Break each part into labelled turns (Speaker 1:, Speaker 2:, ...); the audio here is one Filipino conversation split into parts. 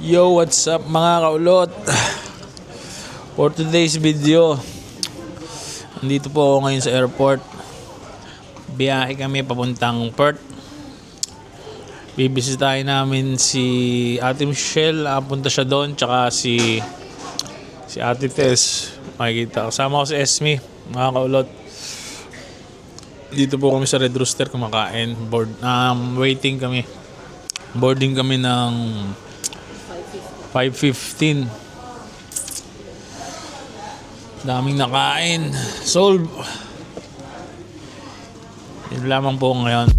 Speaker 1: Yo, what's up mga kaulot? For today's video, nandito po ako ngayon sa airport. Biyahe kami papuntang Perth. Bibisitahin namin si Ate Michelle, punta siya doon, tsaka si Ate Tess. Makikita, kasama ko si Esme, mga kaulot. Dito po kami sa Red Rooster kumakain. Waiting kami. Boarding kami ng 5:15. Daming nakain. Solve. Yun lamang po ngayon.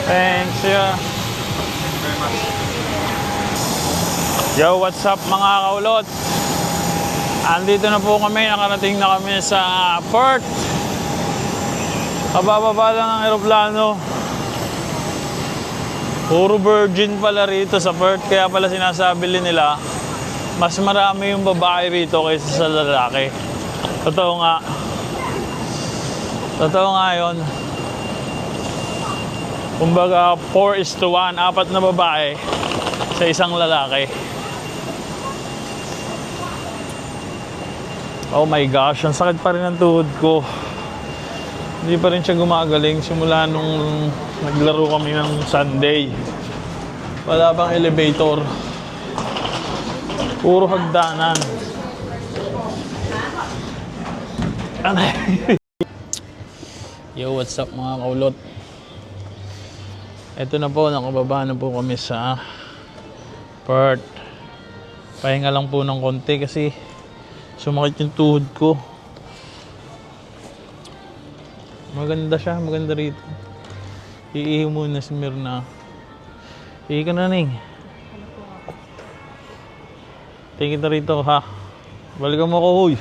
Speaker 1: Thanks, yeah. Yo, what's up mga kaulot? Andito na po kami, nakarating na kami sa Perth. Kabababa lang ang eroplano. Puro virgin pala rito sa Perth, kaya pala sinasabi nila mas marami yung babae rito kaysa sa lalaki. Totoo nga. Totoo nga yun. Kumbaga 4:1, 4 na babae sa isang lalaki. Oh my gosh, ang sakit pa rin ng tuhod ko. Hindi pa rin siya gumagaling simula nung naglaro kami ng Sunday. Wala pang elevator. Puro hagdanan. Yo, what's up mga kaulot? Ito na po, nakababa na po kami sa Perth. Pahinga lang po ng konti kasi sumakit yung tuhod ko. Maganda siya, maganda rito. Iihi muna si Mirna. Iihi ka na, Ning. Tingin na rito, ha? Balikan mo ako, huy.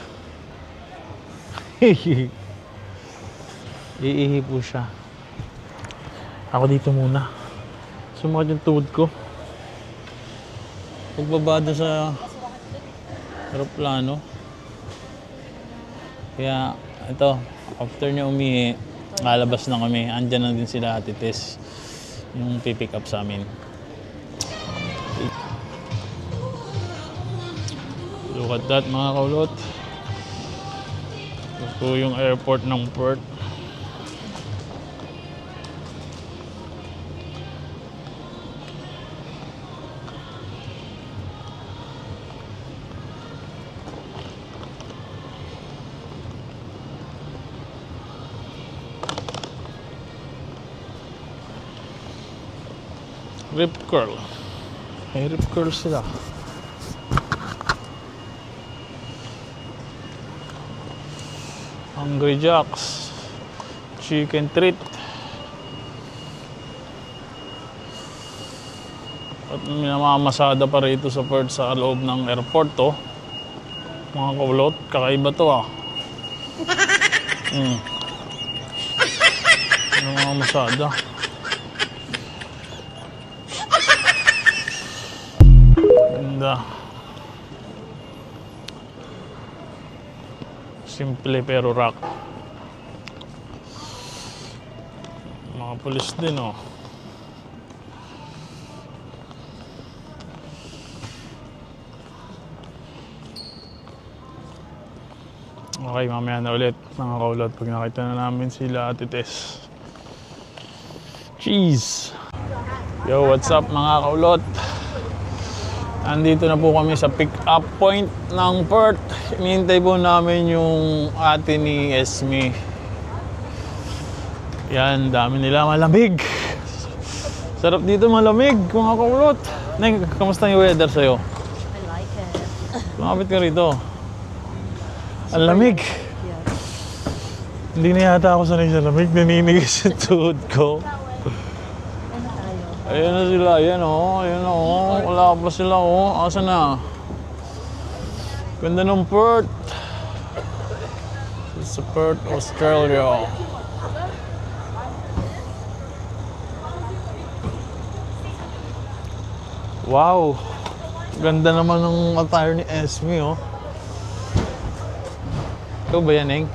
Speaker 1: Iihi po siya. Ako dito muna. Sumakit yung tuhod ko. Pagbaba doon sa aeroplano. Kaya ito, after niya umihi, lalabas na kami. Andyan na din sila Ate Tess, yung pipick up sa amin. Look at that mga kaulot. Ito yung airport ng Perth. Rip curl. May rip curl sila. Hungry Jacks. Chicken treat. At minamamasada pa rito sa Perth sa loob ng airport to. Mga kaulot, kakaiba to ah. Minamamasada. Ganda. Simple pero rock. Mga pulis din oh. Okay, mamaya na ulit mga kaulot pag nakita na namin sila Ate Tess. Cheese! Yo, what's up mga kaulot? Andito na po kami sa pick-up point ng Perth. Hinihintay po namin yung ate ni Esme. Yan, dami nila malamig. Sarap dito malamig mga kaulot. Neng, kamusta yung weather sa'yo?
Speaker 2: I like it.
Speaker 1: Lumapit ka rito. Ang lamig. Hindi na yata ako sanay sa lamig. Naninigis yung tuhod ko.
Speaker 2: Ano tayo?
Speaker 1: Ayan na sila. Ayan o. Ayan o. Wala pa sila o. Asa na? Ganda ng Perth. Sa Perth, Australia. Wow. Ganda naman ng attire ni Esme oh. Ikaw ba yan, Eng?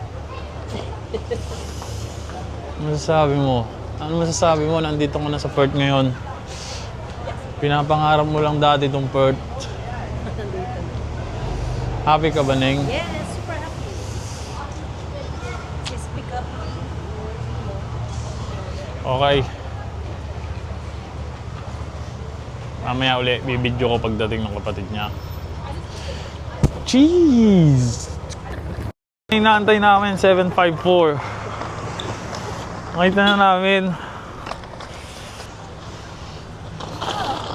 Speaker 1: Ano masasabi mo? Ano masasabi mo? Nandito ka na sa Perth ngayon. Pinapangarap mo lang dati itong Perth. Happy ka ba, Neng?
Speaker 2: Yes, super happy. Please pick up.
Speaker 1: Okay. Mamaya uli, bibidyo ko pagdating ng kapatid niya. Cheese! Inaantay namin, 754. Makita na namin.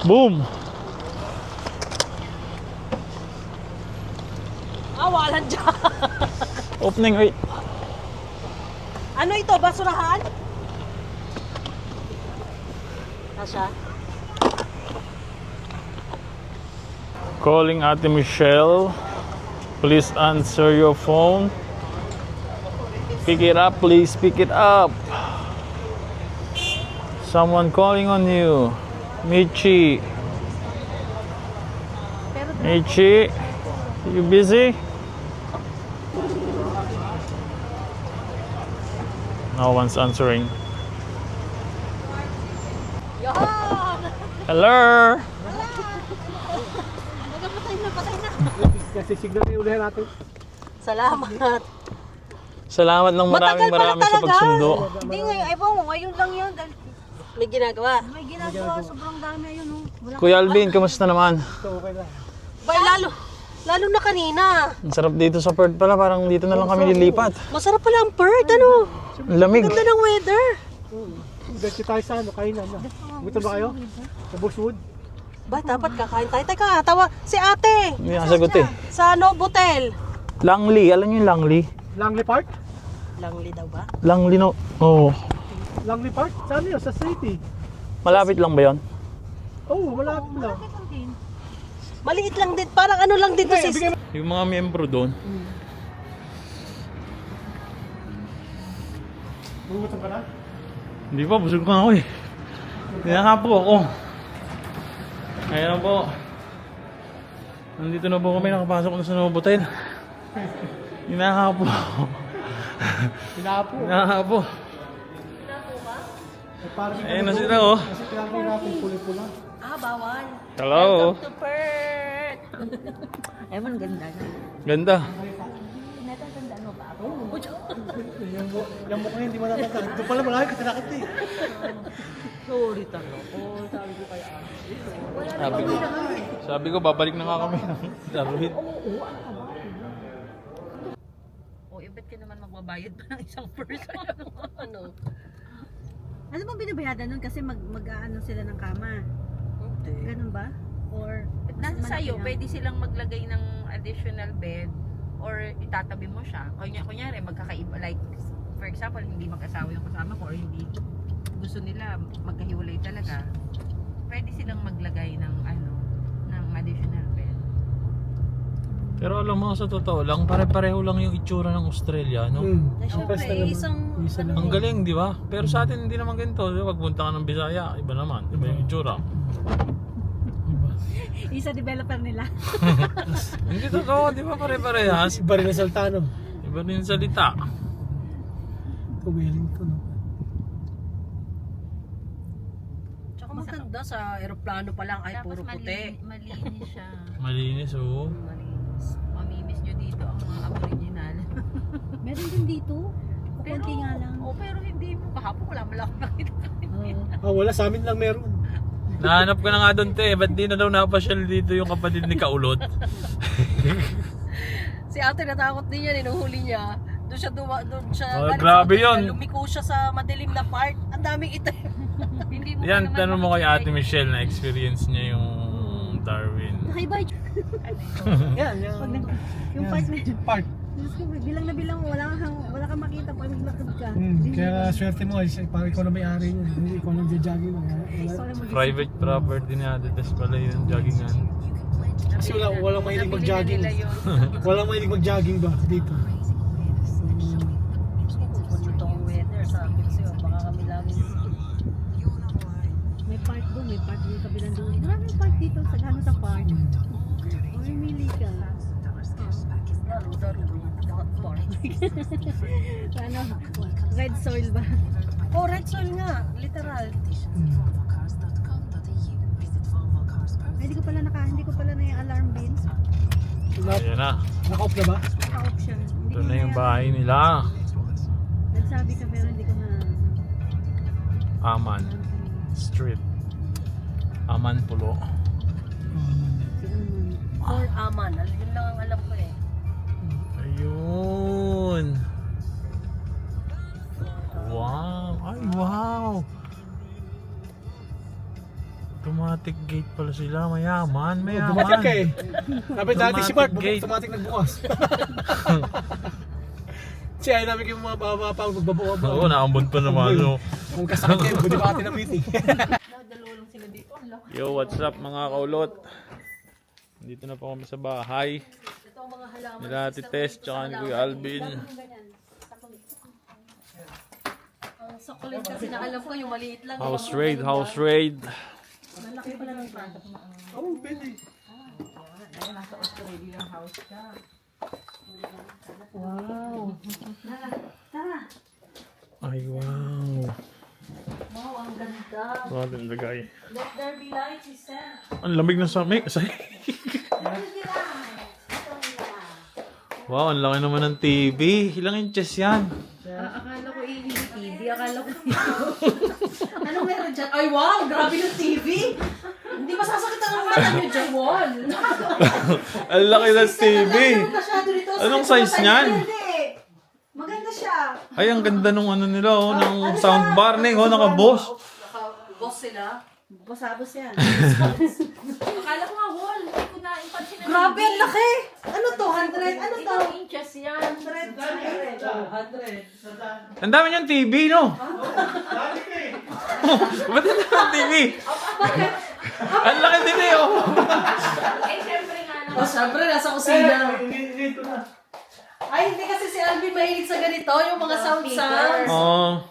Speaker 1: Boom!
Speaker 2: Walang dyan.
Speaker 1: Opening, wait.
Speaker 2: Ano ito? Basurahan? Nasya?
Speaker 1: Calling Ate Michelle. Please answer your phone. Pick it up, please. Pick it up. Someone calling on you. Michi. Michi, you busy? No one's answering.
Speaker 2: Yan!
Speaker 1: Hello.
Speaker 2: Patay na.
Speaker 3: Kasi signal yung ulihan natin.
Speaker 2: Salamat.
Speaker 1: Salamat ng
Speaker 2: Matagal pala
Speaker 1: maraming sa
Speaker 2: talaga.
Speaker 1: pagsundo.
Speaker 2: Hindi ngayon, ay mo, ngayon lang yun. May ginagawa. May ginagawa, sobrang dami ayun. Wala.
Speaker 1: Kuya Alvin, kamusta naman?
Speaker 3: So, okay lang.
Speaker 2: Bay, lalo na kanina.
Speaker 1: Ang sarap dito sa Perth pala, parang dito na lang kami nilipat.
Speaker 2: Masarap pala ang Perth, ano?
Speaker 1: Ang lamig.
Speaker 2: Ganda ng weather.
Speaker 3: Dito tayo sa ano, kainan na. Gusto ba kayo? Sa Bushwood?
Speaker 2: Ba, dapat kakain tayo. Teka, tawa si ate.
Speaker 1: Hindi nakasagot eh.
Speaker 2: Sa Novotel.
Speaker 1: Langley, alam niyo yung Langley?
Speaker 3: Langley Park?
Speaker 2: Langley daw ba?
Speaker 1: Langley no. Oo.
Speaker 3: Langley Park? Saan yun? Sa city?
Speaker 1: Malapit lang ba 'yon?
Speaker 3: Oo, malapit lang.
Speaker 2: Maliit lang din. Parang ano lang dito
Speaker 3: Hey,
Speaker 2: sis.
Speaker 3: bigyan mo.
Speaker 1: Yung mga miyembro doon.
Speaker 3: Bugutom ka na?
Speaker 1: Hindi pa, busog ka ako eh. Hinahapon ako. Ayan na po. Nandito na po kami, nakapasok na sa Novotel. Hinahapon ako.
Speaker 3: Pinapo.
Speaker 1: Hinahapon.
Speaker 3: Parang
Speaker 1: Ayan na sila oh.
Speaker 3: kasi tinatay natin puli-pula.
Speaker 2: Ah, bawal.
Speaker 1: Hello.
Speaker 2: To Perth. Ewan, ganda na.
Speaker 1: Ganda.
Speaker 2: Natatandaan mo ba ako?
Speaker 3: Yung mukha hindi mo natatandaan. Doon pala malaki ka tinakit eh.
Speaker 2: Sorry talo ko. Sabi ko kay Ate.
Speaker 1: Sabi ko, babalik na nga kami ng Darwin.
Speaker 2: O, bet ka naman magbabayad pa ng isang person. Ano? Ano bang binabayadan nun? Kasi mag-aano sila ng kama.
Speaker 4: Pwede.
Speaker 2: Ganun ba? Or
Speaker 4: Nasa
Speaker 2: mas
Speaker 4: sa'yo,
Speaker 2: malaki na?
Speaker 4: pwede silang maglagay ng additional bed or itatabi mo siya. Kunyari, magkakaiba. Like, for example, hindi magkasawa yung kasama ko or hindi gusto nila magkahiwalay talaga. Pwede silang maglagay ng ng additional bed.
Speaker 1: Pero alam mo, sa totoo lang, pare-pareho lang yung itsura ng Australia, no?
Speaker 2: Eh, syempre,
Speaker 3: Basta naman.
Speaker 2: isang
Speaker 3: Isa
Speaker 2: ano
Speaker 3: lang.
Speaker 1: Ang galing, di ba? Pero sa atin hindi naman ganito. Di ba? Pagpunta ka ng Bisaya, iba naman. Iba yung itsura.
Speaker 2: isa developer nila.
Speaker 1: Hindi totoo, di ba pare-parehas?
Speaker 3: Iba rin ang Saltano.
Speaker 1: Iba rin yung salita.
Speaker 3: Ito, Wellington.
Speaker 2: Tsaka maganda sa aeroplano pa lang ay puro puti.
Speaker 4: Malinis siya.
Speaker 1: Malinis, oh.
Speaker 4: Malinis. Mamimiss nyo dito ang mga aboriginal.
Speaker 2: Meron din dito. Kukunti nga lang.
Speaker 4: Pero hindi mo. Kahapon wala mo lang nakita.
Speaker 3: Wala, sa amin lang meron.
Speaker 1: Nahanap ko na nga doon, te. Ba't di na daw napasyal dito yung kapatid ni Kaulot?
Speaker 2: Si ate natakot din yan, inuhuli niya. Doon siya galing
Speaker 1: grabe
Speaker 2: sa hotel,
Speaker 1: yun.
Speaker 2: Lumiko siya sa madilim na part. Ang daming itim.
Speaker 4: Hindi mo
Speaker 1: Yan,
Speaker 4: pa naman
Speaker 1: tanong mo kay
Speaker 4: makikita
Speaker 1: Ate Michelle na experience niya yung Darwin.
Speaker 2: Nakaiba
Speaker 3: Yan,
Speaker 2: yung part na yun.
Speaker 3: Part.
Speaker 2: Diyos ko, bilang na bilang mo, wala kang makita pag maglakad ka.
Speaker 3: Kaya swerte mo, parang ikaw na may-ari niya. Hindi ikaw nang jogging.
Speaker 1: Private property ni Ate Tess pala yun, joggingan.
Speaker 3: Kasi walang mahilig
Speaker 4: Nabili na
Speaker 3: mag-jogging.
Speaker 4: nila yun.
Speaker 3: Walang mahilig mag-jogging ba dito?
Speaker 2: Kung itong weather, sabi ko sa'yo, baka kami lagi. May park doon, may park yung kabilang doon. Maraming park dito, sa gano'n sa park. O, mili ka. Laro-laro. Ano? Red soil ba? Oh, red soil nga. Literal. Ay, hindi ko pala na yung alarm bin.
Speaker 1: Ayan na.
Speaker 3: Naka-off na ba?
Speaker 2: Naka-option.
Speaker 1: Ito na yung bahay nila.
Speaker 2: Nagsabi ka pero hindi ko na...
Speaker 1: Aman Street. Aman Pulo.
Speaker 2: Si Aman. Or Aman. Yun lang ang alam ko eh.
Speaker 1: Ayun. Wow. Ay, wow. Automatic gate pala sila. Mayaman.
Speaker 3: Dumating ka eh. Sabi dati si Bart,
Speaker 1: Automatic gate.
Speaker 3: automatic nagbukas. Siya ay namin yung mga baba pa magbabawa ba.
Speaker 1: Oo, naambon pa naman. No?
Speaker 3: Kung kasakit kayo, buti pa natin ang meeting.
Speaker 1: Yo, what's up mga kaulot? Dito na po kami sa bahay. Nila Ate Tess, tsaka ni Kuya Alvin.
Speaker 2: Ang sukulent kasi na alam ko yung maliit lang.
Speaker 1: House raid, house raid.
Speaker 2: Malaki pala ng product mo.
Speaker 3: Oo, pwede.
Speaker 4: Nasa Australia yung house ka.
Speaker 2: Wow. Tara.
Speaker 1: Ay, wow.
Speaker 2: Wow, ang ganda.
Speaker 1: Grabe ang lagay.
Speaker 2: Let there be light, sister.
Speaker 1: Ang lamig ng sahig. Wow, ang laki naman ng TV. Ilang inches yan?
Speaker 2: Akala ko hindi TV. Akala ko Anong meron dyan? Ay, wow! Grabe yung TV! Hindi masasakit ang mata nyo dyan, wall!
Speaker 1: Ang laki ng TV. Anong size niyan?
Speaker 2: Maganda siya.
Speaker 1: Ay, ang ganda nung ano nila, oh, ng soundbar na oh, naka-boss.
Speaker 2: Naka-boss sila. Basabos yan.
Speaker 4: Akala ko nga wall. Hindi ko na ipansin na
Speaker 2: Grabe, ang laki! Ano to? 100? Ano to?
Speaker 4: 100 inches yan.
Speaker 2: 100. 100.
Speaker 1: Ang dami niyang TV, no? Ba't ang dami TV? Ang laki din eh, oh.
Speaker 4: Eh, syempre nga naman.
Speaker 2: Oh, syempre, nasa kusina. Ay, hindi kasi si Alvin mahilig sa ganito, yung mga sound sounds.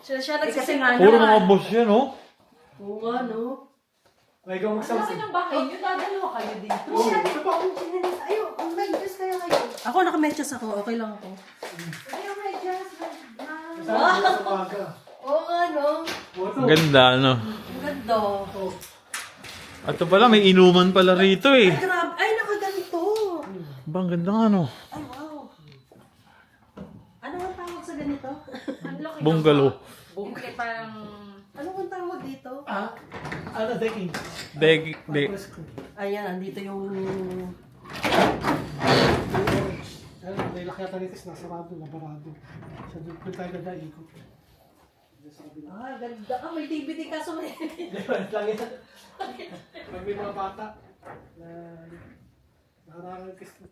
Speaker 2: Siya nagsasinganan.
Speaker 1: Puro mga boss yan, oh.
Speaker 2: Oo nga, no?
Speaker 3: Ay, ikaw
Speaker 4: Laki
Speaker 3: magsamsin.
Speaker 4: ng bahay nyo. Dadalawa kayo dito.
Speaker 2: Ayun, may dress kaya kayo. Ako, naka-medyas ako. Okay lang ako. Ayun, medyas. Oo nga, no?
Speaker 1: Ang ganda, ano?
Speaker 2: Ang ganda.
Speaker 1: At ito pala, may inuman pala rito, eh.
Speaker 2: Grabe. Ay, nakaganito.
Speaker 1: Ba, ang ganda nga, no?
Speaker 2: Ay, wow. Ano ang tawag sa ganito?
Speaker 4: Ang laki ng
Speaker 1: Bungalow.
Speaker 4: Hindi parang...
Speaker 2: Ano ang tawag dito?
Speaker 3: Ano, decking?
Speaker 1: Deg.
Speaker 2: Ayan, andito yung...
Speaker 3: Ano, may laki ata nito, nasarado, nabarado. Sa doon tayo ganda ikot.
Speaker 2: Ah, ganda. Ah, may DVD ka so may...
Speaker 3: Lang yan. Pag may mga bata na nakarangal kasi.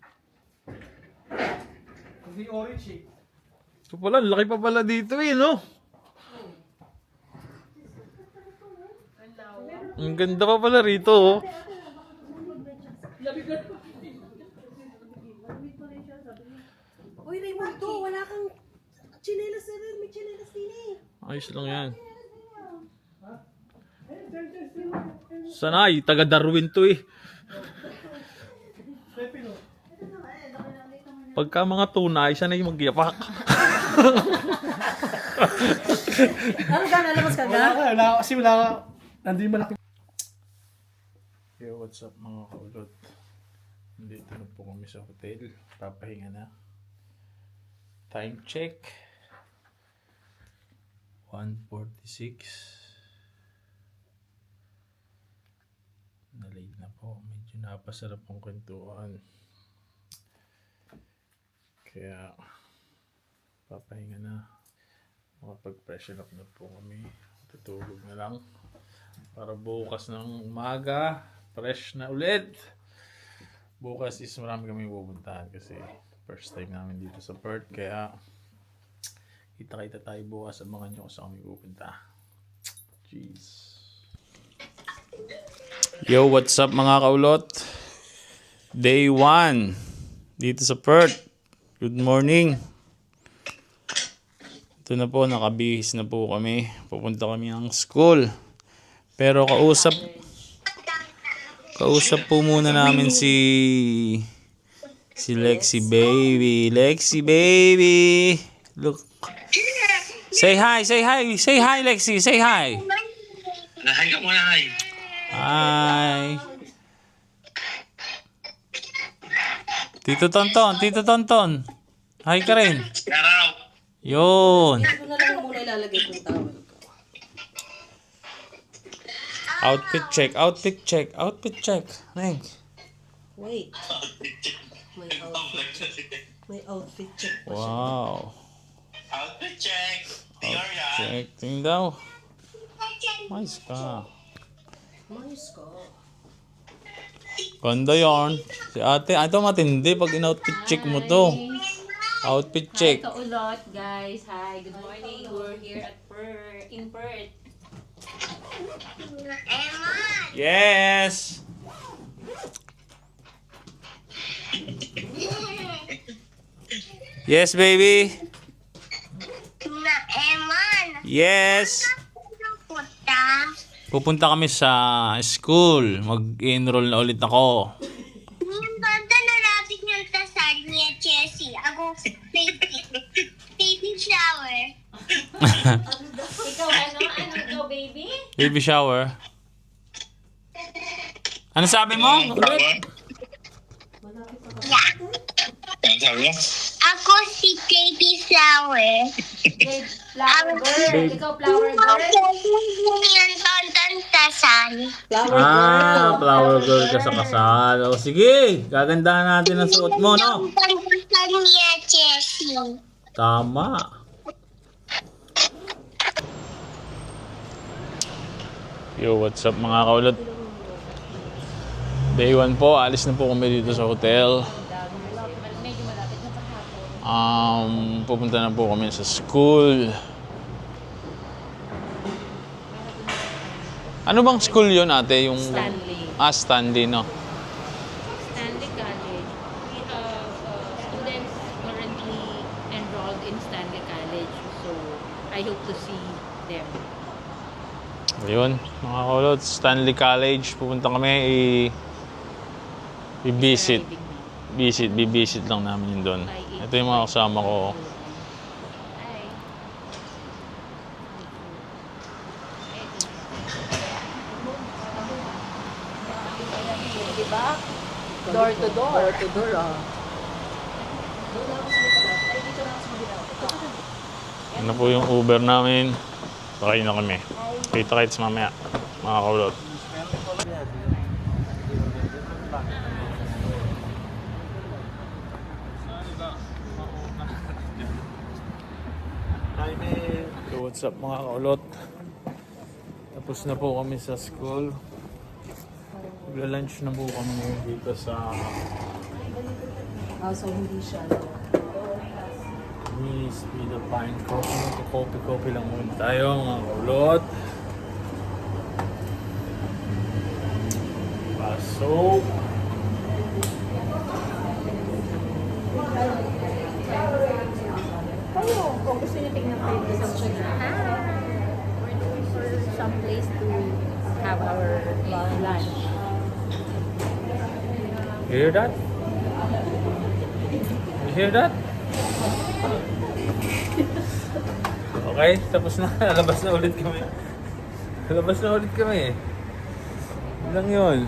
Speaker 3: Hindi orange eh.
Speaker 1: Ito pala, laki pa pala dito eh, no? Ang ganda pa pala rito, oh.
Speaker 2: Uy, Raymond, to, wala kang chinelas na rin. May chinelas din eh.
Speaker 1: Ayos lang yan. Sanay, taga Darwin to eh. Pagka mga tunay, sanay magyapak.
Speaker 2: Ano ka, nalabas ka
Speaker 3: Wala
Speaker 2: na?
Speaker 3: ka, wala ka. Kasi wala ka. Nandun yung malaki.
Speaker 1: Yo, what's up mga kaulot? Dito na po kami sa hotel. Papahinga na. Time check. 1:46. Na-late na po. Medyo napasarap ang kwentuhan. Kaya papahinga na. Makapag-freshen up na po kami. Tutulog na lang. Para bukas ng umaga, fresh na ulit. Bukas is marami kami pupuntahan kasi first time namin dito sa Perth. Kaya kita-kita tayo bukas. Abangan nyo kung saan kami pupunta. Jeez. Yo, what's up mga kaulot? Day 1 dito sa Perth. Good morning. Ito na po, nakabihis na po kami. Pupunta kami ng school. Pero kausap po muna namin si Lexi baby. Lexi baby. Look. Say hi, say hi. Say hi Lexi, say hi.
Speaker 5: Hi ka muna, hi.
Speaker 1: Hi. Tito Tonton. Hi ka rin.
Speaker 5: Araw.
Speaker 1: Yun.
Speaker 2: Ito na lang muna ilalagay kong towel ko.
Speaker 1: Outfit check. Neng.
Speaker 2: Wait. May outfit check pa siya.
Speaker 1: Wow.
Speaker 5: Outfit check. Gloria.
Speaker 1: Check. Tingin daw. Nice ka.
Speaker 2: Mayos ka.
Speaker 1: Ganda yarn. Si ate, ito matindi pag in-outfit check mo to. Outfit check.
Speaker 4: Hi, kaulot, guys. Hi, good morning. We're here at in Perth.
Speaker 1: Yes. Yes, baby. Yes. Pupunta kami sa school. Mag-enroll na ulit ako.
Speaker 6: Yung banda na rapid ng tasal niya, Jessie. Ako, baby shower.
Speaker 4: Ikaw, ikaw, baby?
Speaker 1: Baby shower. Ano sabi mo? Ulit?
Speaker 6: Yeah.
Speaker 5: Ano sabi mo?
Speaker 6: Ako si baby shower.
Speaker 4: Flower girl. Ikaw, flower girl.
Speaker 6: Yung tonton tasal.
Speaker 1: Flower girl ka sa kasal. O sige, gagandahan natin ang suot mo, no?
Speaker 6: Yung tasal niya, Jessie.
Speaker 1: Tama. Yo, what's up mga kaulot? Day 1 po, alis na po kami dito sa hotel. Pupunta na po kami sa school. Ano bang school yun ate? Yung
Speaker 4: Stanley.
Speaker 1: Stanley, no?
Speaker 4: Stanley College. We have students currently enrolled in Stanley College. So, I hope to see them.
Speaker 1: Ayun, mga kaulot, Stanley College. Pupunta kami i-visit. Bibisit lang namin yun doon. Ito yung mga kasama ko.
Speaker 4: Hi. Diba? Door to door.
Speaker 2: Door to door, ah.
Speaker 1: Ano po yung Uber namin? Sakay na kami. Kita-kits mamaya, mga kaulot. Yo, what's up mga kaulot? Tapos na po kami sa school. Magla-lunch na po kami ngayon dito sa
Speaker 2: So hindi siya.
Speaker 1: Miss Peter Pine Coffee. Coffee lang muna tayo mga kaulot. Pasok.
Speaker 7: Kayo, kung gusto niyo tingnan kayo sa social media, we're looking for some place to have our lunch.
Speaker 1: You hear that? You hear that? Okay, tapos na. Lalabas na ulit kami. Lalabas na ulit kami. Yun lang yun.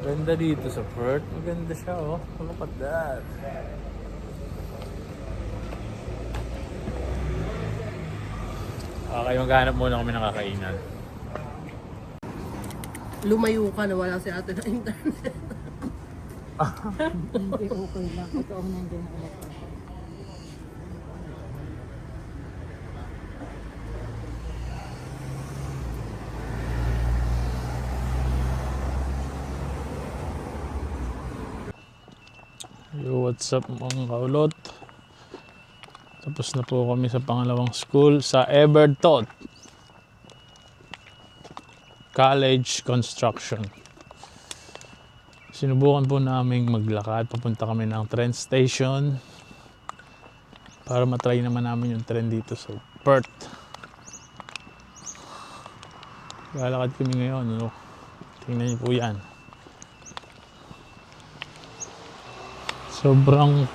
Speaker 1: Ganda dito sa Perth. Maganda siya, oh. Look at that. Okay, maghanap muna kami ng kakainan.
Speaker 2: Lumayo ka na wala si ate na internet.
Speaker 7: Hindi, okay lang. Ikaw ang nandiyan na ulit.
Speaker 1: Yo, what's up mga kaulot? Tapos na po kami sa pangalawang school sa Evertot College Construction. Sinubukan po namin maglakad. Papunta kami ng train station para matry naman namin yung train dito sa Perth. Lalakad kami ngayon. Ano? Tingnan niyo po yan. Sobrang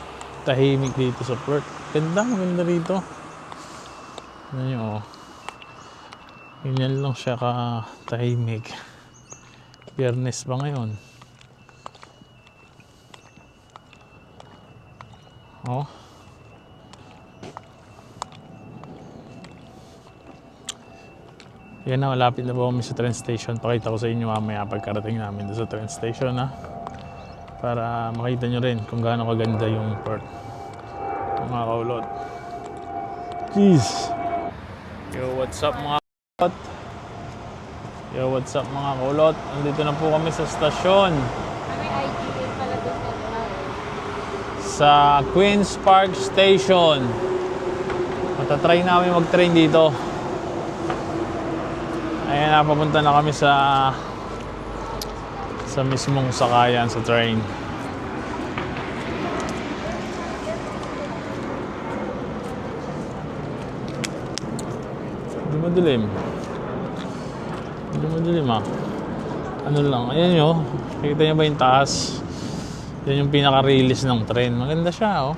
Speaker 1: tahimik dito sa Perth. Maganda rito. Ano nyo, oh. Ganyan lang siya ka tahimik. Biyernes pa ngayon. Oh. Yan na, malapit na po kami sa train station. Pakita ko sa inyo mamaya pagkarating namin doon sa train station, ha. Para makita nyo rin kung gaano kaganda yung Perth. Mga kaulot. Jeez. Yo, what's up mga kaulot? Yo, what's up mga kaulot? Nandito na po kami sa stasyon.
Speaker 7: May IGA pala doon
Speaker 1: Sa Queen's Park Station. Matatry namin mag-train dito. Ayan na, papunta na kami sa mismong sakayan sa train. Hindi madilim. Hindi madilim, ah. Ano lang, ayan yun. Nakita niyo ba yung taas? Yan yung pinaka-release ng train. Maganda siya, oh.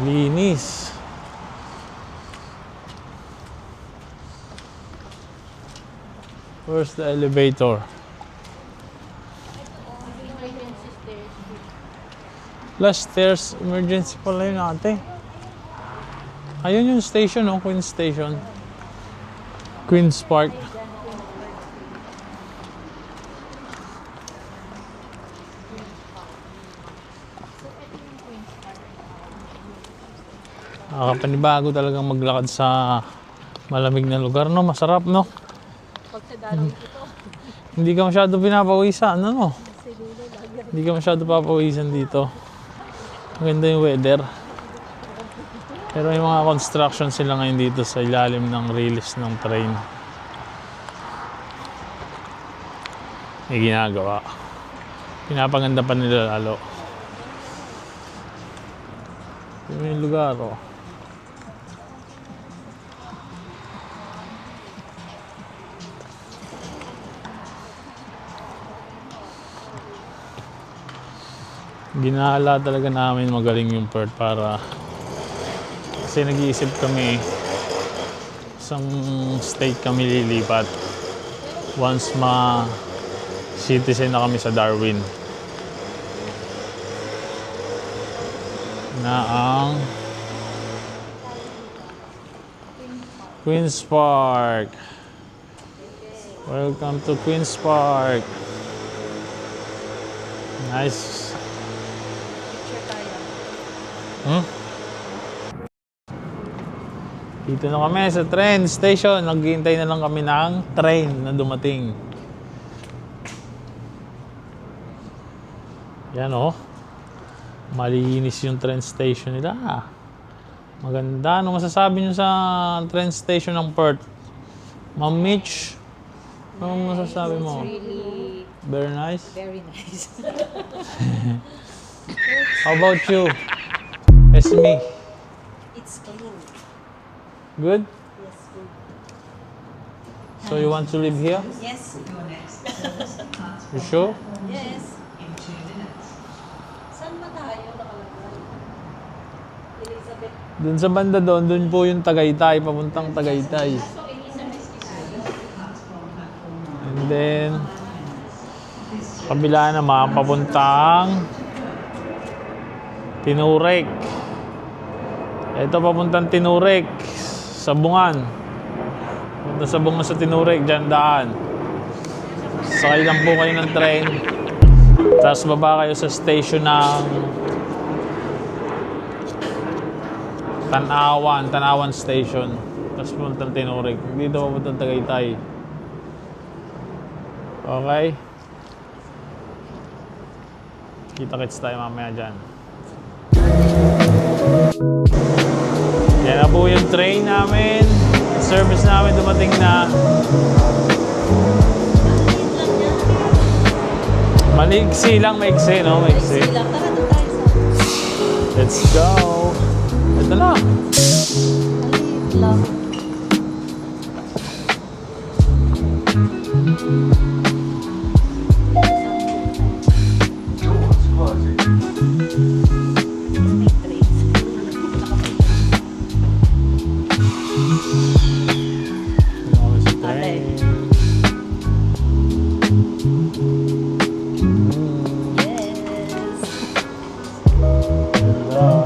Speaker 1: Linis. Where's the elevator? Last stairs, emergency pala yun ate. Ayun yung station, oh, Queen's Station. Queen's Park. Nakakapanibago talagang maglakad sa malamig na lugar, no? Masarap, no?
Speaker 7: Pag sa dalawang ito,
Speaker 1: Hindi ka masyado pinapawisan, no? Hindi ka masyado papawisan dito. Maganda yung weather. Pero yung mga construction sila ngayon dito sa ilalim ng release ng train. May ginagawa. Pinapaganda pa nila lalo. Ito yung lugar, oh. Ginala talaga namin magaling yung Perth para kasi nag-iisip kami isang state kami lilipat once citizen na kami sa Darwin na ang Queen's Park. Welcome to Queen's Park. Nice.
Speaker 2: Picture tayo.
Speaker 1: Hmm? Dito na kami sa train station. Naghihintay na lang kami ng train na dumating. Yan oh. Malinis yung train station nila. Maganda. Ano masasabi nyo sa train station ng Perth? Ma'am Mitch? Ano masasabi mo?
Speaker 7: Really
Speaker 1: Very nice?
Speaker 7: very nice.
Speaker 1: How about you? Esme?
Speaker 2: It's clean.
Speaker 1: Good?
Speaker 2: Yes, good.
Speaker 1: So you want to live here?
Speaker 2: Yes.
Speaker 1: You sure?
Speaker 2: Yes. Saan ba tayo nakalagay? Elizabeth.
Speaker 1: Doon sa banda doon, doon po yung Tagaytay, papuntang Tagaytay. And then, kabila naman, papuntang Tinurek. Ito papuntang Tinurek, Sabungan. Punta Sabungan sa Tinurek, dyan daan. Sakay lang po kayo ng train. Tapos baba kayo sa station ng Tanawan Station. Tapos puntang Tinurek. Dito papuntang Tagaytay. Okay? Kita-kits tayo mamaya dyan. Yan na po yung train namin. Service namin dumating na. Maligsi lang, maigsi, no? Maigsi.
Speaker 2: Sila, tara doon tayo sa...
Speaker 1: Let's go! Ito na.
Speaker 2: Maliit lang.
Speaker 1: Ito sa train.
Speaker 2: Yes.
Speaker 1: Hello.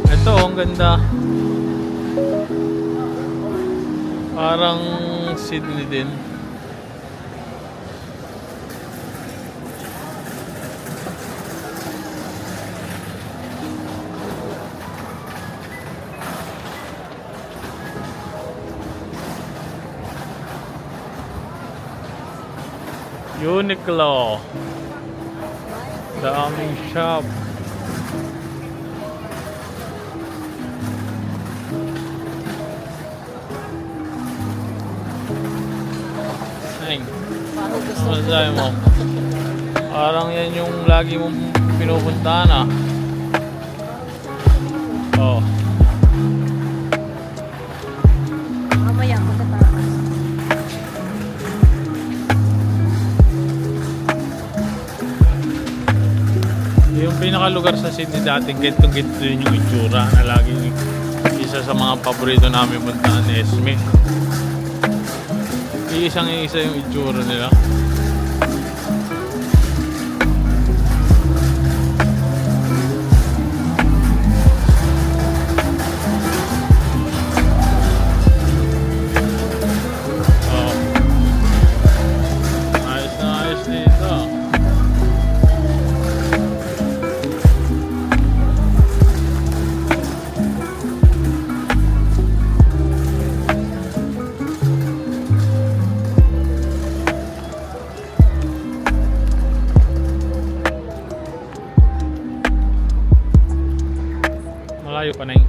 Speaker 1: Ito, ang ganda. Parang Sydney din. Uniqlo. Daming shop. Ay,
Speaker 2: Parang gusto
Speaker 1: ano sabi mo? Parang yan yung lagi mong pinupuntahan ah. Oh.
Speaker 2: mamaya pagkatapos.
Speaker 1: Yung pinakalugar sa Sydney dati, gitong-gito yun yung itsura na laging isa sa mga paborito namin puntahan, Esme. Iisang-isa yung itsura nila. Oh. Ayos na ayos dito. Malayo pa na yun.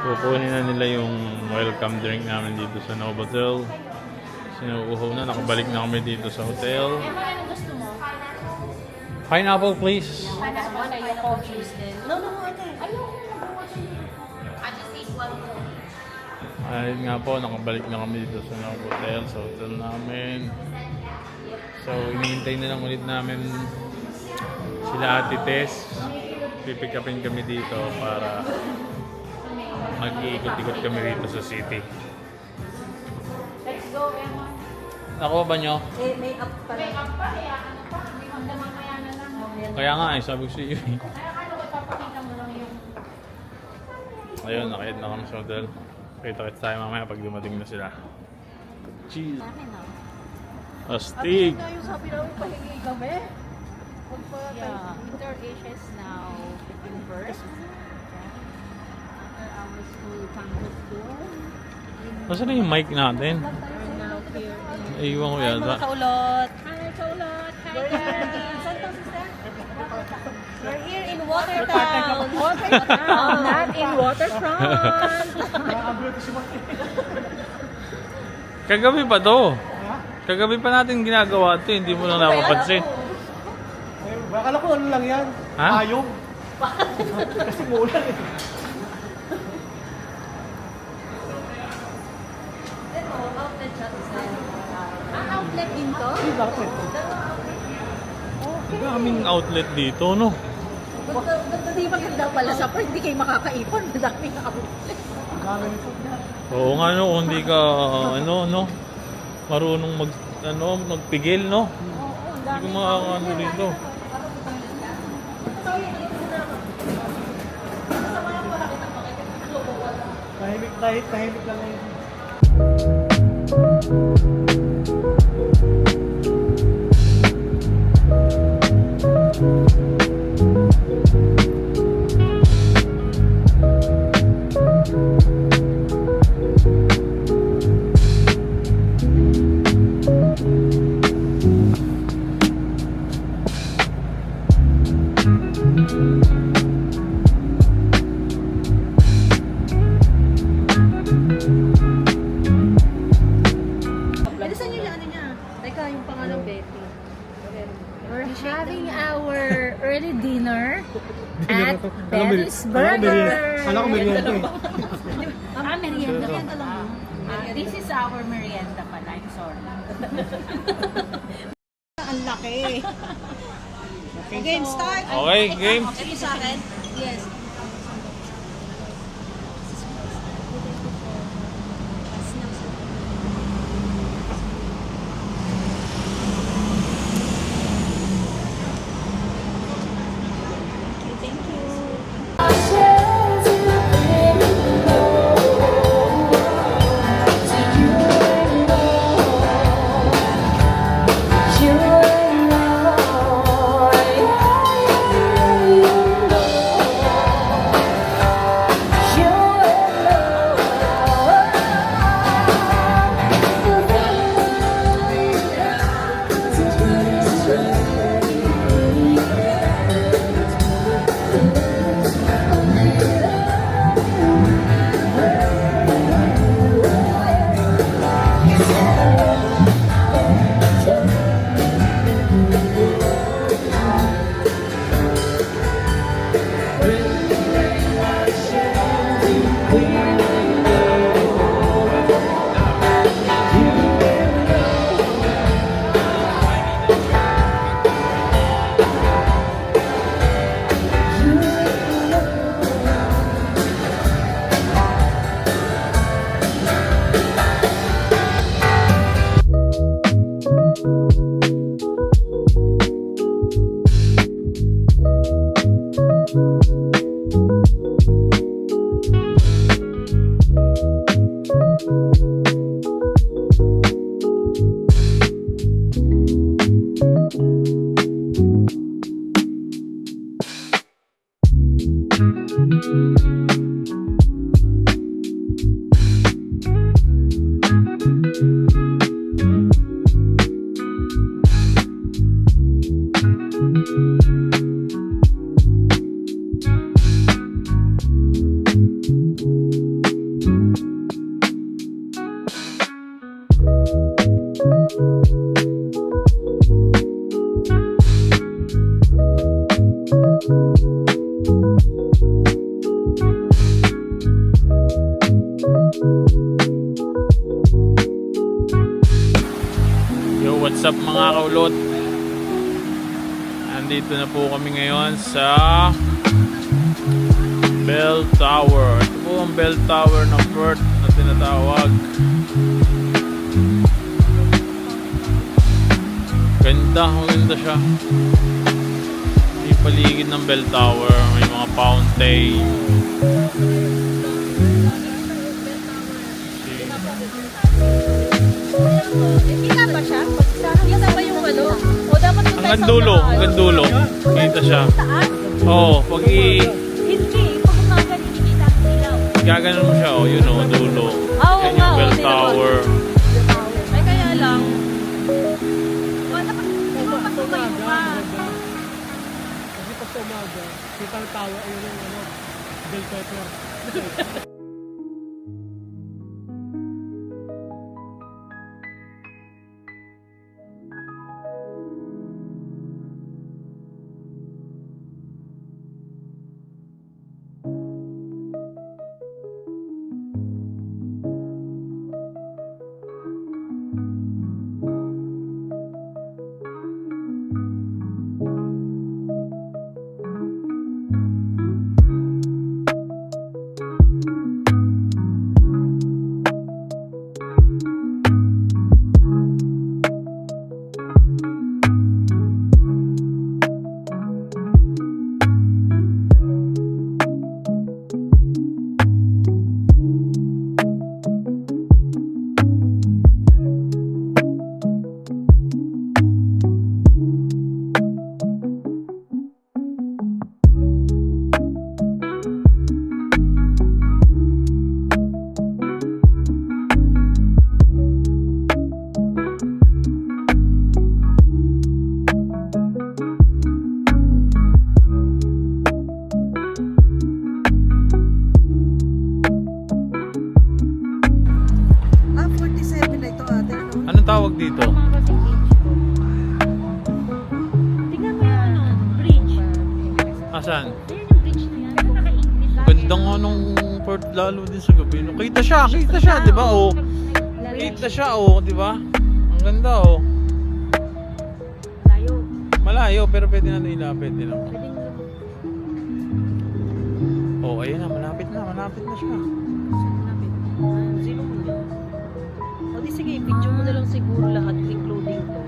Speaker 1: Kukunin na nila yung welcome drink namin dito sa Novotel. Sinuuhaw na, nakabalik na kami dito sa hotel.
Speaker 7: Ano gusto mo?
Speaker 1: Pineapple please.
Speaker 7: What are your coffees then?
Speaker 2: No, okay.
Speaker 7: I just need one more.
Speaker 1: Ayun nga po, nakabalik na kami dito sa Novotel, sa hotel namin. So, inihintay na lang ulit namin sila Ate Tess. Pipick upin kami dito para mag-iikot-ikot kami rito sa city.
Speaker 7: Let's go, Emma.
Speaker 1: Nakuha ba nyo?
Speaker 2: May up pa rin.
Speaker 7: Ano pa? Hindi ko na mamaya na lang.
Speaker 1: Kaya nga eh, sabi ko sa iyo eh.
Speaker 7: Kaya ano, ipapakita mo lang yung...
Speaker 1: Ayun, nakahit na kami sa hotel. Kita-kits tayo mamaya pag dumating na sila. Cheese!
Speaker 7: Dami na.
Speaker 1: Astig!
Speaker 2: Yung sabi namin, pahingi kami.
Speaker 7: Yeah. Winter is now 15st. After our school campus tour.
Speaker 1: Nasaan na yung mic natin?
Speaker 7: We're now here in...
Speaker 1: Iwan ko yata.
Speaker 2: kaulot.
Speaker 7: Hi, Cholot! Hi,
Speaker 2: We're
Speaker 7: guys!
Speaker 2: We're here in Watertown.
Speaker 7: Not in waterfront!
Speaker 1: Kagabi pa to. Kagabi pa natin ginagawa to, hindi mo lang napapansin.
Speaker 3: Akala ko ano lang yan.
Speaker 1: Ha?
Speaker 3: Ayong. Kasi mula eh.
Speaker 2: Ito, outlet siya.
Speaker 7: Outlet din to?
Speaker 3: Hindi bakit?
Speaker 1: Daming outlet dito, no?
Speaker 7: Hindi maganda pala sa part, hindi kayo makakaipon. Madaming outlet.
Speaker 3: Dami nito.
Speaker 1: Oo nga, no? Kung hindi ka, marunong magpigil, no? Hindi ko makakano dito.
Speaker 3: Tahimik lang ngayon.
Speaker 2: Bilisan niyo yung ano niya. Teka, yung pangalan Betty.
Speaker 7: We're having our early dinner at
Speaker 3: Ano
Speaker 7: Betty's
Speaker 3: merienda?
Speaker 7: Burger.
Speaker 3: Alam ko merienda eh.
Speaker 7: Merienda.
Speaker 2: Merienda lang.
Speaker 7: This is our merienda pala. I'm sorry.
Speaker 2: Ang laki. Game start.
Speaker 1: Okay, game.
Speaker 2: Ito sa akin? Yes.
Speaker 1: Yo, what's up mga kaulot? Andito na po kami ngayon sa Bell Tower. Ito po ang Bell Tower ng Perth na tinatawag. Maganda siya. Yung paligid ng Bell Tower, may mga fountain.
Speaker 7: Kita ba siya? Kita ba yung ano? O dapat doon tayo sa
Speaker 1: Hanggang dulo. Kita siya.
Speaker 7: taas?
Speaker 1: Oo, pag
Speaker 7: Hindi. Pag umaga, nakikita ang ilaw.
Speaker 1: gaganon mo siya, yun dulo.
Speaker 7: Oo
Speaker 1: Yan
Speaker 7: nga,
Speaker 1: yung Bell
Speaker 7: oo,
Speaker 1: Tower.
Speaker 7: Ay, kaya lang. Dapat tumayo ka.
Speaker 3: Kasi pag sa umaga, kita ang tawa, ayun yung ano, bell pepper.
Speaker 1: Anong tawag dito?
Speaker 7: Tama kasi beach ko. Tingnan mo yung ano, bridge.
Speaker 1: Asan?
Speaker 7: Ayan yung bridge na yan. Pero naka-English.
Speaker 1: Ganda nga nung Port lalo din sa gabi. No? Kita siya, di ba? Oh. Kita siya, oh, di ba? Ang ganda, oh.
Speaker 7: Layo.
Speaker 1: Malayo, pero pwede na ilapit. Din naman.
Speaker 7: Pwedeng
Speaker 1: Oh, ayun na, malapit na siya.
Speaker 2: Lapit. Sino mo yun? O di sige, video mo na lang siguro lahat, including to.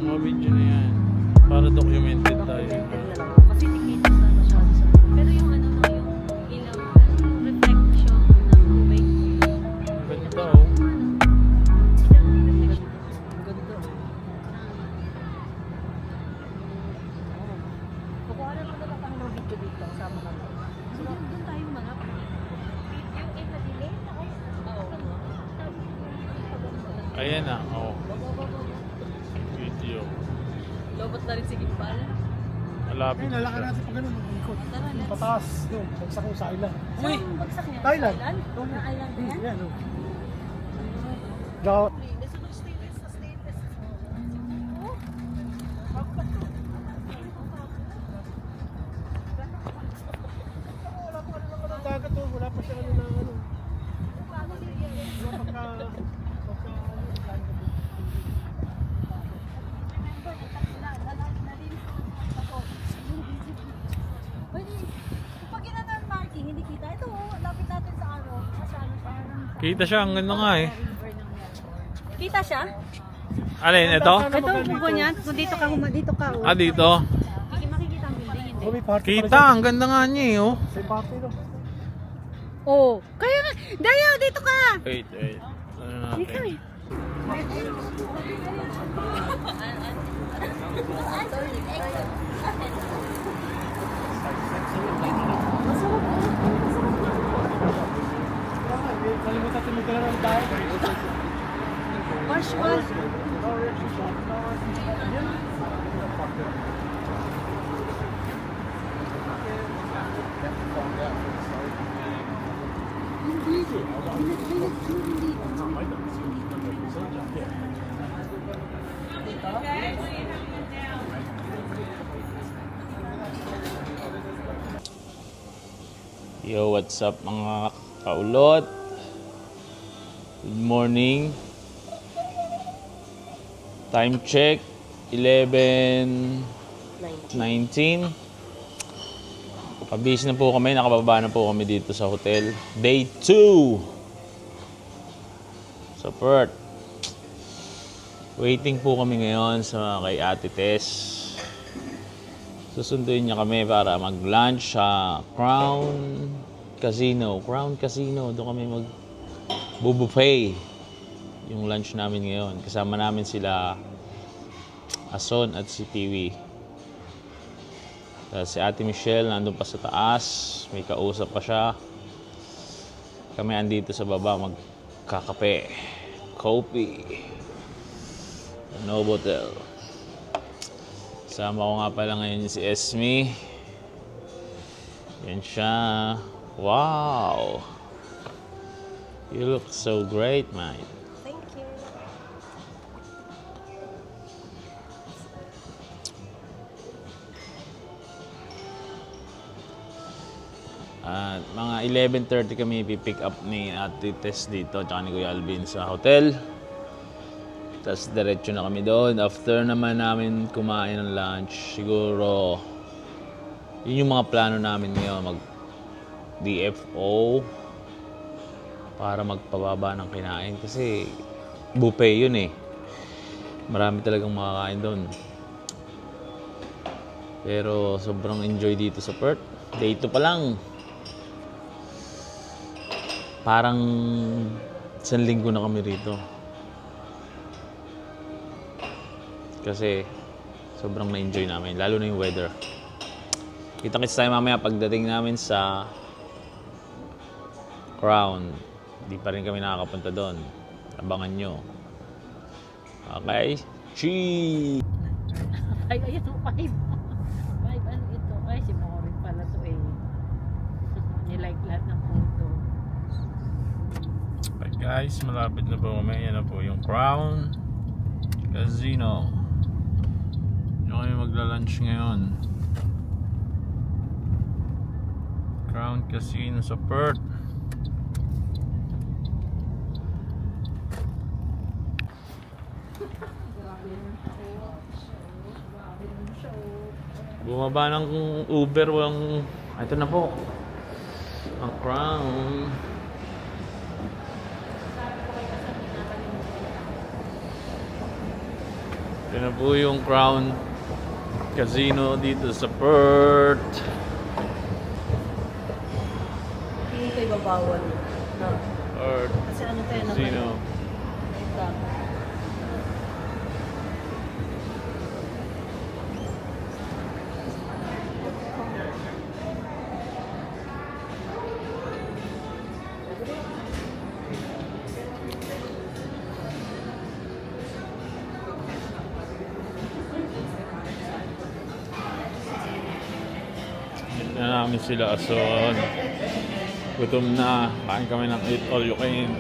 Speaker 1: Mga video na yan. Para documented tayo.
Speaker 2: Documented na lang. Kasi tikita sa masyado sa...
Speaker 7: Pero yung ano mo, yung ilaw, reflection ng tubig.
Speaker 1: Ang ganda, oh.
Speaker 2: Ang ganda. Kukuha na lang naman tayo ng video dito. Sama ka lang.
Speaker 7: So, doon tayo mga yung ikadili,
Speaker 1: Ayan na, oh. Video.
Speaker 2: Lobot na rin si Gimbal.
Speaker 1: Malapit
Speaker 3: Ayun,
Speaker 1: na
Speaker 3: lalakad
Speaker 1: siya.
Speaker 3: natin pag ganun, mag-ikot. Yung pataas, doon, bagsak mo sa island.
Speaker 2: Uy!
Speaker 7: Ang bagsak niya?
Speaker 3: Thailand.
Speaker 7: Na island na yan?
Speaker 3: Yan, oh. Daw, dagat, oh, wala pa siya ano na ano. Wala pagka
Speaker 7: Pwede, kapag ginagawa ng marking, hindi kita. Ito, lapit natin sa ano. Masyado siya.
Speaker 1: Kita siya, ang ganda nga eh.
Speaker 7: Kita siya?
Speaker 1: Alin, ito?
Speaker 7: Ito, buko niyan. Kung dito ka, dito ka. Oh.
Speaker 1: Ah, dito.
Speaker 7: Makikita ang building, hindi.
Speaker 3: oh, may party pala
Speaker 1: Kita,
Speaker 3: siya.
Speaker 1: ang ganda nga niya eh, oh.
Speaker 3: May party, no?
Speaker 7: Oh, kaya nga. Dayo, dito ka.
Speaker 1: Wait. Ano
Speaker 7: Dito
Speaker 1: natin?
Speaker 7: eh.
Speaker 3: Kalimutan natin magkalaro ng diet.
Speaker 7: Wash one.
Speaker 1: Yo, what's up mga kaulot? Good morning. Time check, 11:19. Pabis na po kami, nakababa na po kami dito sa hotel. Day 2 sa Perth. Waiting po kami ngayon sa kay Ate Tess. Susunduin niya kami para mag-lunch sa Crown Casino. Doon kami mag-buffet yung lunch namin ngayon. Kasama namin sila Ason at si Tiwi. Tapos si Ate Michelle nandun pa sa taas. May kausap pa siya. Kami andito sa baba magkakape. Coffee. Novotel. Sama ko nga pala ngayon si Esme. Yan siya. Wow! You look so great, man.
Speaker 2: Thank you.
Speaker 1: At mga 11:30 kami pipick up ni Ate Tess dito at ni Kuya Alvin sa hotel. Tapos diretso na kami doon. After naman namin kumain ng lunch, siguro yun yung mga plano namin ngayon, mag DFO para magpababa ng kinain kasi buffet yun eh. Marami talagang makakain doon. Pero sobrang enjoy dito sa Perth. Day 2 pa lang. Parang 1 linggo na kami rito. Kasi sobrang na-enjoy namin, lalo na yung weather. Kita-kits tayo mamaya pagdating namin sa Crown. Di pa rin kami nakakapunta doon. Abangan nyo. Okay? Cheese!
Speaker 7: Ay, ayun, 5. 5, ano ito? Ay, si Maureen pala to eh. Nilike lahat ng photo.
Speaker 1: Bye Guys, malapit na po kami. Yan na po yung Crown Casino. Diyan kami magla-lunch ngayon. Crown Casino sa Perth. Bumaba ng Uber walang... Ito na po ang Crown. Ito na po yung Crown Casino dito sa Perth.
Speaker 2: Hindi ko ibabawal. No.
Speaker 1: Perth
Speaker 2: Kasi ano tayo naman.
Speaker 1: Casino. Na namin sila, so gutom na, kain kami ng eat all you can.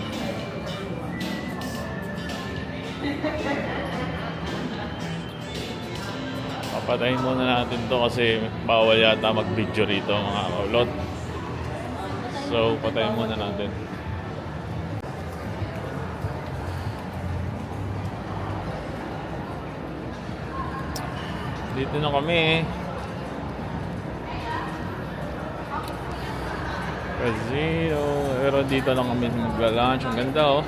Speaker 1: Papatayin muna natin to kasi bawal yata mag video rito mga kaulot, so patayin muna natin. Dito na kami Casino, pero dito lang kami magla-lunch. Ang ganda oh.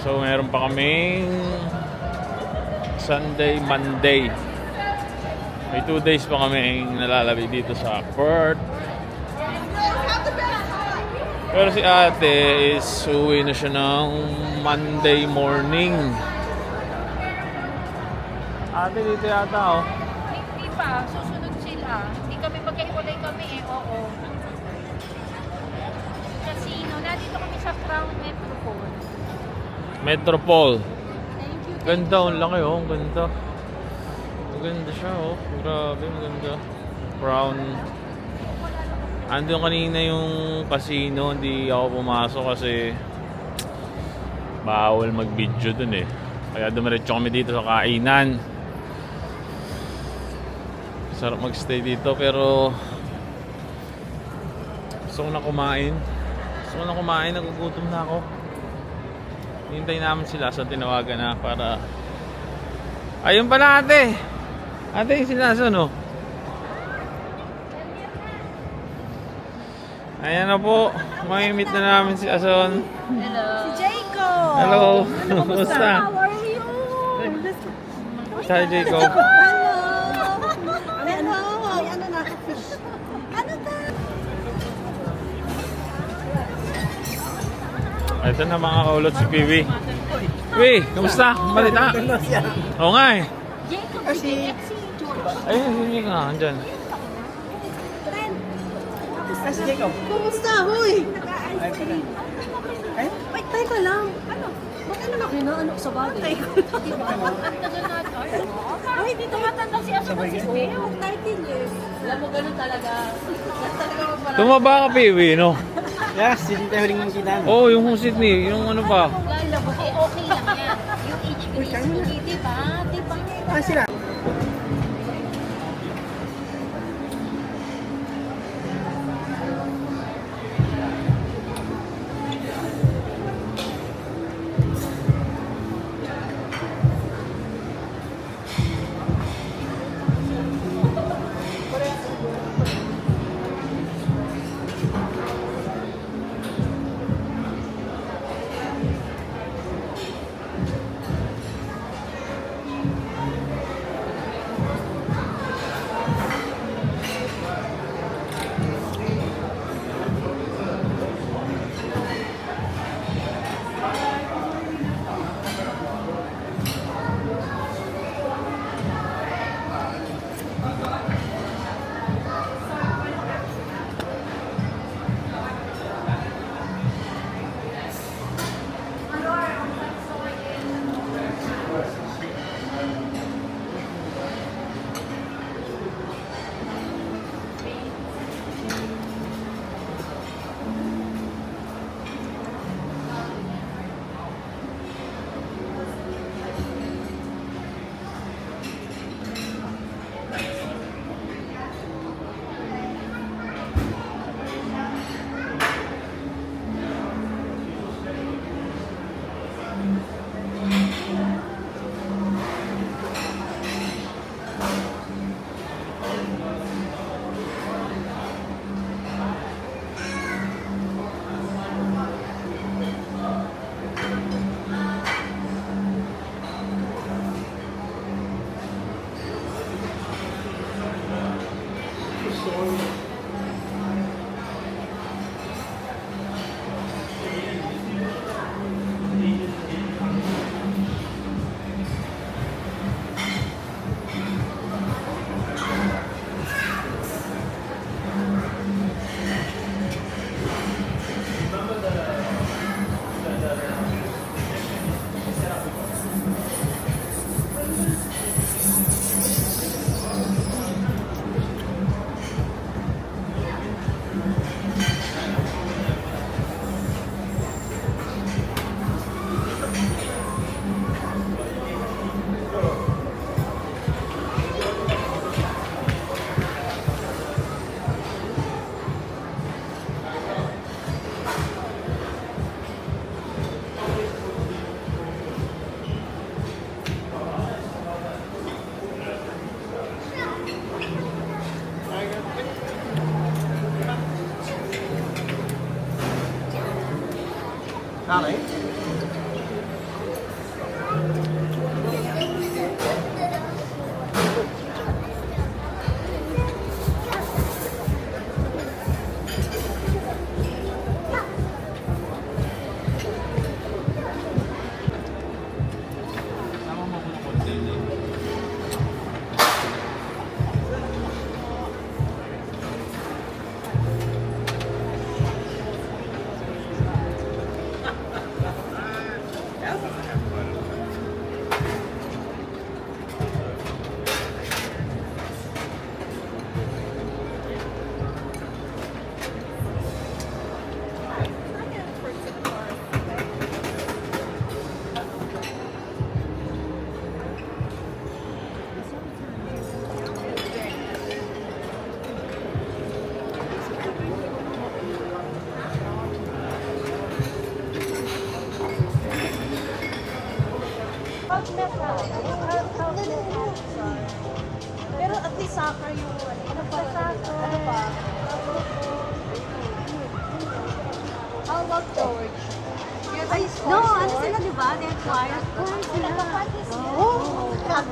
Speaker 1: So meron pa kaming Sunday, Monday. May 2 days pa kami nalalabay dito sa Perth. Pero si ate is uwi na siya ng Monday morning. Ate, dito yata oh.
Speaker 7: Hindi pa, susunod sila. Hindi kami magkahiwalay kami eh, oo. Casino, nandito kami sa Crown Metropole.
Speaker 1: Metropole.
Speaker 7: Thank you.
Speaker 1: Ganda, ang laki oh, ang ganda. Maganda siya oh, grabe, maganda. Crown. Andun kanina yung casino, hindi ako pumasok kasi bawal mag-video dun eh. Kaya dumiretso kami dito sa kainan. Sarap magstay dito pero gusto ko na kumain. Nagugutom na ako. Hintay namin sila, so tinawagan na para... Ayun pala ate! Ate yung sinaso no? Ayan na po, may-meet na namin si Ason.
Speaker 2: Hello. Si Jacob!
Speaker 1: Hello! Kumusta?
Speaker 2: How are you?
Speaker 1: Hi Jacob.
Speaker 2: Hello! Hello! Ano na? Ano ta?
Speaker 1: Ito na mga kaulot si Piwi. Piwi, kumusta? Balita? Oo nga eh.
Speaker 7: Jacob, si George.
Speaker 1: Ayun, hindi ka nga, andyan.
Speaker 2: Kumusta? Huy! Ay, teka lang. Ano? Ba't ano na ano sa bagay?
Speaker 7: Diba? Ang tagal natin. Ay, hindi tumatanda si Aso kasi Beo.
Speaker 2: 19 years. Alam mo, ganun talaga. Yan talaga magparami.
Speaker 1: Tumaba ka Piwi, no?
Speaker 3: Yes, hindi tayo huling mong kita.
Speaker 1: Oo, yung Sydney, yung ano pa.
Speaker 7: Lalo, okay, okay lang yan. Yung age group, diba? Diba?
Speaker 3: Ah, sila. Okay.
Speaker 2: Pero at least soccer yung ano pa? Ano pa? How about George?
Speaker 7: No, ano sila, di ba? They're choir. Sila oh,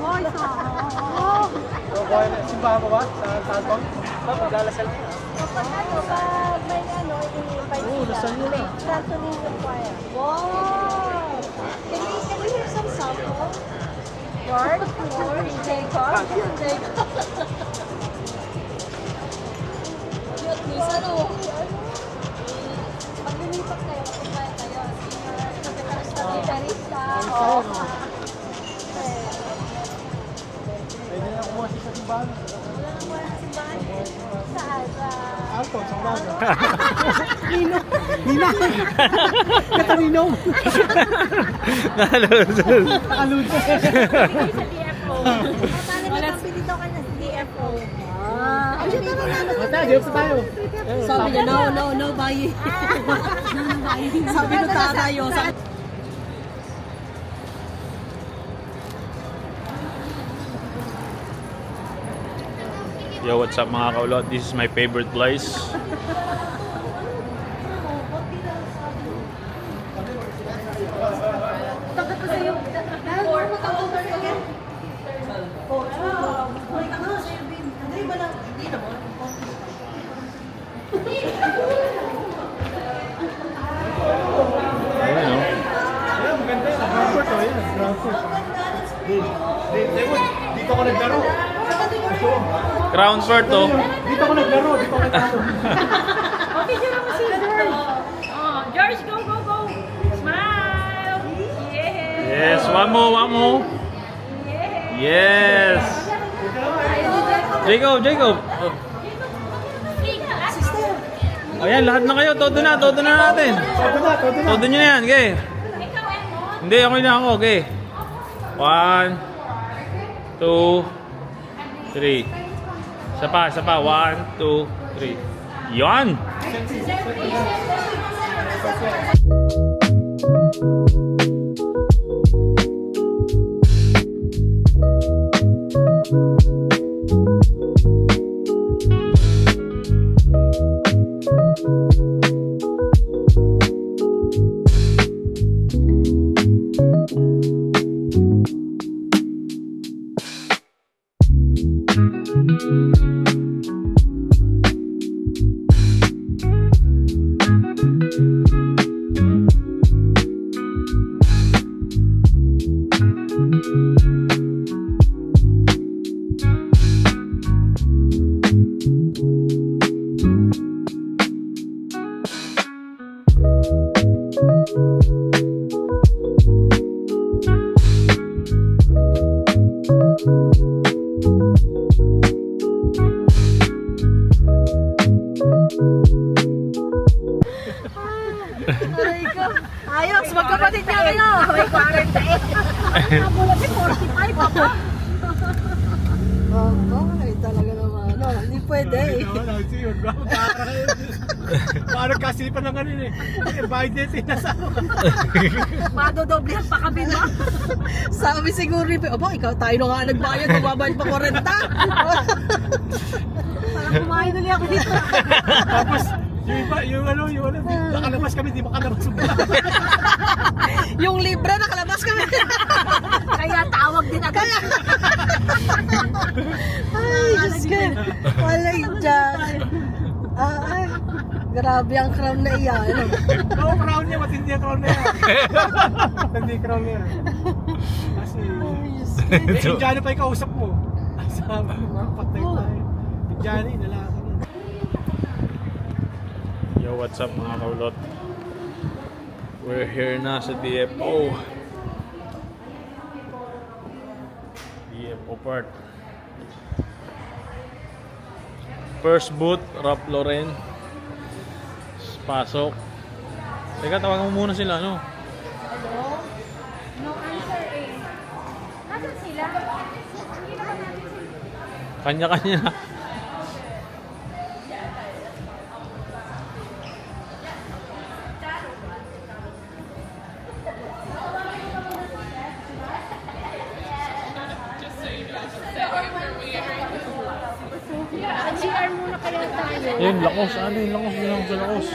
Speaker 7: boys, oh.
Speaker 3: So, simbahan mo ba sa Talbog? Maglalasal mo.
Speaker 2: Kapag ano, pag may ano, i-invite
Speaker 3: Oo, lasal nyo na.
Speaker 2: Santo Niño Choir. Wow! Can we hear some sample? George? Jacob? Jacob? Cute, Miss. Ano? Pag lumipat kayo, kumain kayo. Gitarista. Oo.
Speaker 3: Pwede na kumuha sa simbahan.
Speaker 2: Saan?
Speaker 3: Alto, sa umaga. Nina! Katanino!
Speaker 1: Nalusot.
Speaker 3: Nakaluto.
Speaker 2: Wala pili daw ka na sa DFO.
Speaker 3: Mata, diyo pa tayo.
Speaker 2: Sabi niya, no, bayi. Sabi ng tatayo.
Speaker 1: Yo, what's up mga kaulot? This is my favorite place. Ayun, no?
Speaker 3: Maganda yun. Frankfurt, oh, yan. Frankfurt. Dito ako naglaro.
Speaker 1: Crown Fort, oh.
Speaker 3: Dito ako naglaro. Dito ako naglaro.
Speaker 4: George, go, go, go! Smile! Yeah!
Speaker 1: Yes, one more. Yes. Jacob. Oh. Ayan, lahat na kayo. Todo na natin. Todo nyo na yan, okay. Hindi, okay na ako, okay. 1, 2, 3. Isa pa. 1, 2, 3. Yan!
Speaker 2: Ayos, magkapatid niya kayo. May 48. Nabulat si 45 ako. Ay, talaga naman. No, hindi pwede eh.
Speaker 3: Parang kasipan ng ano eh. Biden sinasama.
Speaker 2: Madodoblehan pa kami na. Sabi siguro rin, aba, ikaw tayo na nga nagbayad, magbabayad pa 40. Parang kumain ulit ako dito.
Speaker 3: Tapos, yung iba, yung ano, nakalabas kami, di makalabas yung
Speaker 2: Yung libre, nakalabas kami.
Speaker 7: Kaya tawag din agad.
Speaker 2: Ay, Diyos ko. Walay Diyos. Ay, grabe ang crown na iyan.
Speaker 3: Oo, crown niya. Matindi ang crown na yan. Matindi ang crown na yan. Kasi, Indiano pa yung kausap mo. Sabi mo, patay tayo. Indiano, lalaki niya.
Speaker 1: Yo, what's up mga kaulot? We're here na sa DFO. DFO part. First boot, Ralph Lauren. Pasok. Teka, tawagan mo muna sila, no?
Speaker 7: No answer eh. Nasaan sila? Hindi naman natin sila.
Speaker 1: Kanya-kanya.
Speaker 7: Mag-CR muna kaya tayo.
Speaker 1: Ayun, lakos. Ano yung lakos? Yung lakos sa lakos.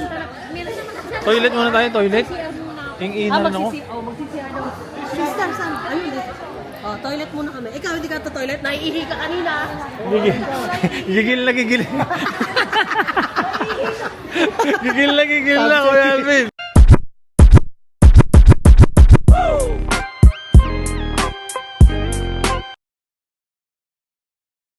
Speaker 7: Meron naman ako.
Speaker 1: Toilet muna tayo, toilet.
Speaker 7: CR muna ako.
Speaker 1: Ing-inan ako.
Speaker 2: Magsisi-CR daw. Sister, saan? Ayun, dito. Oh, toilet muna kami. Ikaw, hindi ka to toilet? Naiihi ka kanina.
Speaker 1: Gigil. Gigil na gigil. Gigil na, Kuya Alvin.